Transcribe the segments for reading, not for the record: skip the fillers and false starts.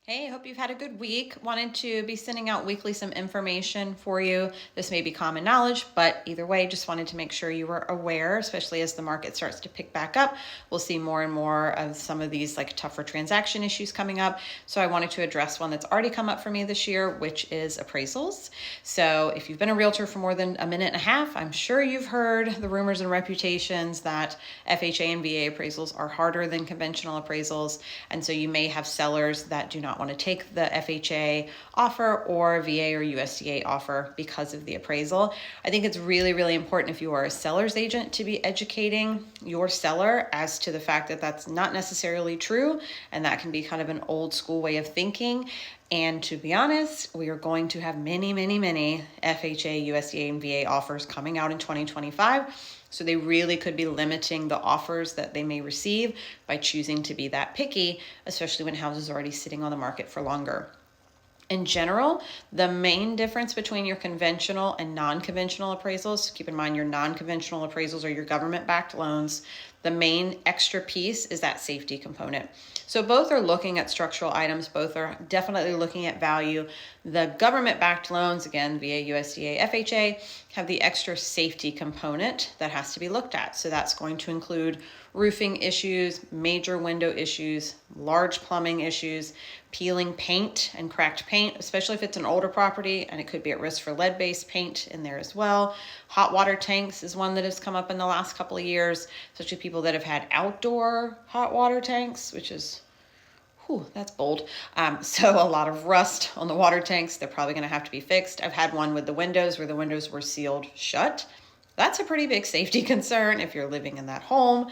Hey, I hope you've had a good week. Wanted to be sending out weekly some information for you. This may be common knowledge, but either way, just wanted to make sure you were aware, especially as the market starts to pick back up. We'll see more and more of some of these like tougher transaction issues coming up. So I wanted to address one that's already come up for me this year, which is appraisals. So if you've been a realtor for more than a minute and a half, I'm sure you've heard the rumors and reputations that FHA and VA appraisals are harder than conventional appraisals. And so you may have sellers that do not want to take the FHA offer or VA or USDA offer because of the appraisal. I think it's really, really important if you are a seller's agent to be educating your seller as to the fact that that's not necessarily true, and that can be kind of an old school way of thinking. And to be honest, we are going to have many, many, many FHA, USDA, and VA offers coming out in 2025. So they really could be limiting the offers that they may receive by choosing to be that picky, especially when houses are already sitting on the market for longer. In general, the main difference between your conventional and non-conventional appraisals, keep in mind your non-conventional appraisals are your government-backed loans. The main extra piece is that safety component. So both are looking at structural items, both are definitely looking at value. The government-backed loans, again, via USDA, FHA, have the extra safety component that has to be looked at. So that's going to include roofing issues, major window issues, large plumbing issues, peeling paint and cracked paint, especially if it's an older property and it could be at risk for lead-based paint in there as well. Hot water tanks is one that has come up in the last couple of years, especially people that have had outdoor hot water tanks, which is that's bold. So a lot of rust on the water tanks. They're probably going to have to be fixed. I've had one with the windows where the windows were sealed shut. That's a pretty big safety concern if you're living in that home.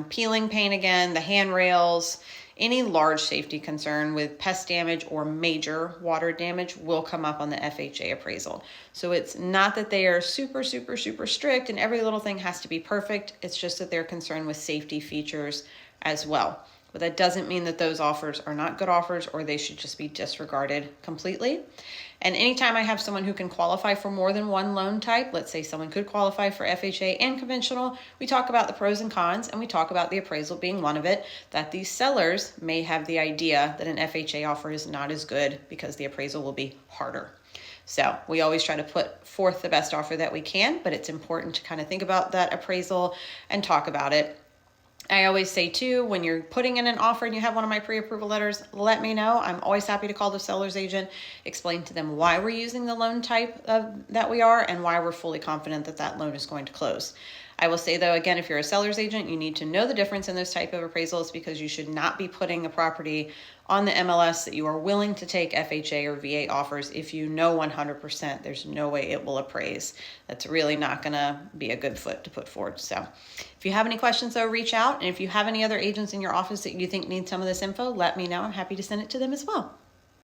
Peeling paint again, the handrails, any large safety concern with pest damage or major water damage will come up on the FHA appraisal. So it's not that they are super, super, super strict and every little thing has to be perfect. It's just that they're concerned with safety features as well. But that doesn't mean that those offers are not good offers or they should just be disregarded completely. And anytime I have someone who can qualify for more than one loan type, let's say someone could qualify for FHA and conventional, we talk about the pros and cons and we talk about the appraisal being one of it, that these sellers may have the idea that an FHA offer is not as good because the appraisal will be harder. So we always try to put forth the best offer that we can, but it's important to kind of think about that appraisal and talk about it. I always say too, when you're putting in an offer and you have one of my pre-approval letters, let me know. I'm always happy to call the seller's agent, explain to them why we're using the loan type that we are and why we're fully confident that that loan is going to close. I will say though, again, if you're a seller's agent, you need to know the difference in those type of appraisals because you should not be putting a property on the MLS that you are willing to take FHA or VA offers if you know 100% there's no way it will appraise. That's really not gonna be a good foot to put forward. So if you have any questions though, reach out. And if you have any other agents in your office that you think need some of this info, let me know. I'm happy to send it to them as well.